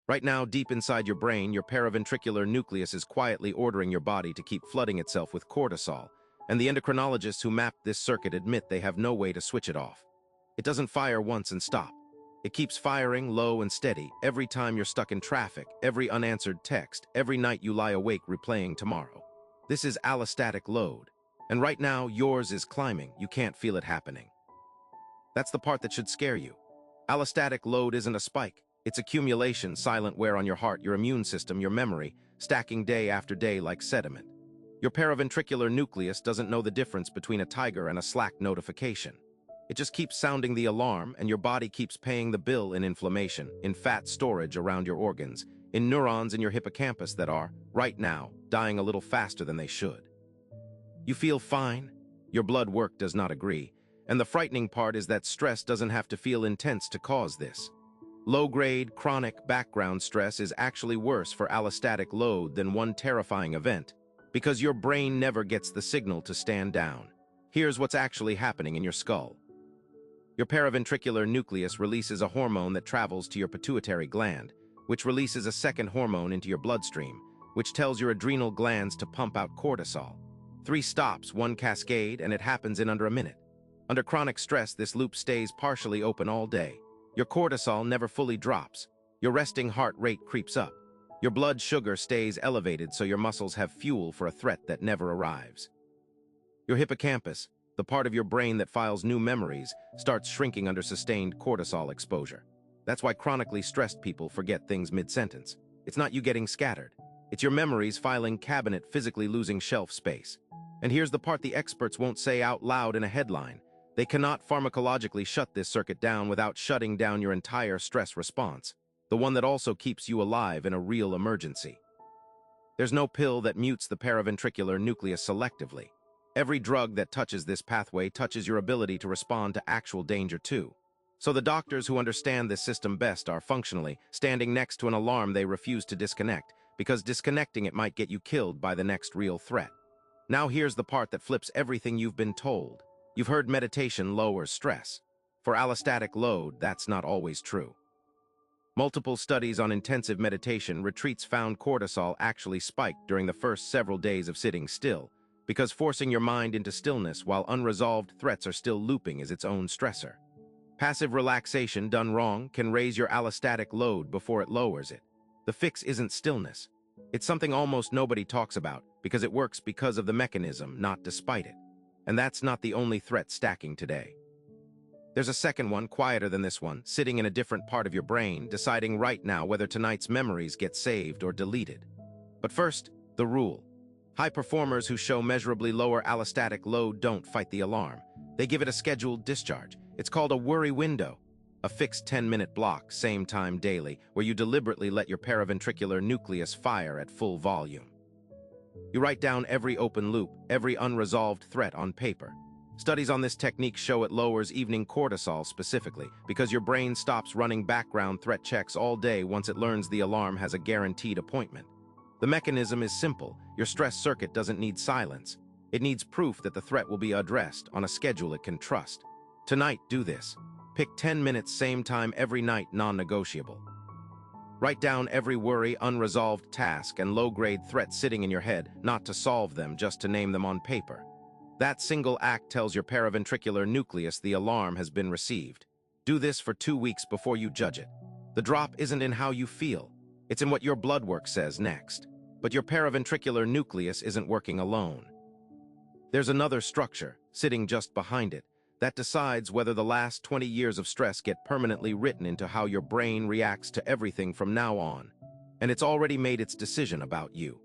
Right now, deep inside your brain, your paraventricular nucleus is quietly ordering your body to keep flooding itself with cortisol, and the endocrinologists who mapped this circuit admit they have no way to switch it off. It doesn't fire once and stop. It keeps firing low and steady every time you're stuck in traffic, every unanswered text, every night you lie awake replaying tomorrow. This is allostatic load. And right now, yours is climbing. You can't feel it happening. That's the part that should scare you. Allostatic load isn't a spike. It's accumulation, silent wear on your heart, your immune system, your memory, stacking day after day like sediment. Your paraventricular nucleus doesn't know the difference between a tiger and a Slack notification. It just keeps sounding the alarm, and your body keeps paying the bill in inflammation, in fat storage around your organs, in neurons in your hippocampus that are, right now, dying a little faster than they should. You feel fine. Your blood work does not agree. And the frightening part is that stress doesn't have to feel intense to cause this. Low-grade, chronic background stress is actually worse for allostatic load than one terrifying event, because your brain never gets the signal to stand down. Here's what's actually happening in your skull. Your paraventricular nucleus releases a hormone that travels to your pituitary gland, which releases a second hormone into your bloodstream, which tells your adrenal glands to pump out cortisol. 3 stops, 1 cascade, and it happens in under a minute. Under chronic stress, this loop stays partially open all day. Your cortisol never fully drops. Your resting heart rate creeps up. Your blood sugar stays elevated so your muscles have fuel for a threat that never arrives. Your hippocampus, the part of your brain that files new memories, starts shrinking under sustained cortisol exposure. That's why chronically stressed people forget things mid-sentence. It's not you getting scattered. It's your memories filing cabinet physically losing shelf space. And here's the part the experts won't say out loud in a headline. They cannot pharmacologically shut this circuit down without shutting down your entire stress response, the one that also keeps you alive in a real emergency. There's no pill that mutes the paraventricular nucleus selectively. Every drug that touches this pathway touches your ability to respond to actual danger too. So the doctors who understand this system best are functionally standing next to an alarm they refuse to disconnect, because disconnecting it might get you killed by the next real threat. Now here's the part that flips everything you've been told. You've heard meditation lowers stress. For allostatic load, that's not always true. Multiple studies on intensive meditation retreats found cortisol actually spiked during the first several days of sitting still, because forcing your mind into stillness while unresolved threats are still looping is its own stressor. Passive relaxation done wrong can raise your allostatic load before it lowers it. The fix isn't stillness. It's something almost nobody talks about, because it works because of the mechanism, not despite it. And that's not the only threat stacking today. There's a second one, quieter than this one, sitting in a different part of your brain, deciding right now whether tonight's memories get saved or deleted. But first, the rule. High performers who show measurably lower allostatic load don't fight the alarm. They give it a scheduled discharge. It's called a worry window, a fixed 10-minute block, same time daily, where you deliberately let your paraventricular nucleus fire at full volume. You write down every open loop, every unresolved threat on paper. Studies on this technique show it lowers evening cortisol specifically, because your brain stops running background threat checks all day once it learns the alarm has a guaranteed appointment. The mechanism is simple. Your stress circuit doesn't need silence. It needs proof that the threat will be addressed on a schedule it can trust. Tonight, do this. Pick 10 minutes same time every night, non-negotiable. Write down every worry, unresolved task, and low-grade threat sitting in your head, not to solve them, just to name them on paper. That single act tells your paraventricular nucleus the alarm has been received. Do this for 2 weeks before you judge it. The drop isn't in how you feel. It's in what your blood work says next. But your paraventricular nucleus isn't working alone. There's another structure, sitting just behind it, that decides whether the last 20 years of stress get permanently written into how your brain reacts to everything from now on. And it's already made its decision about you.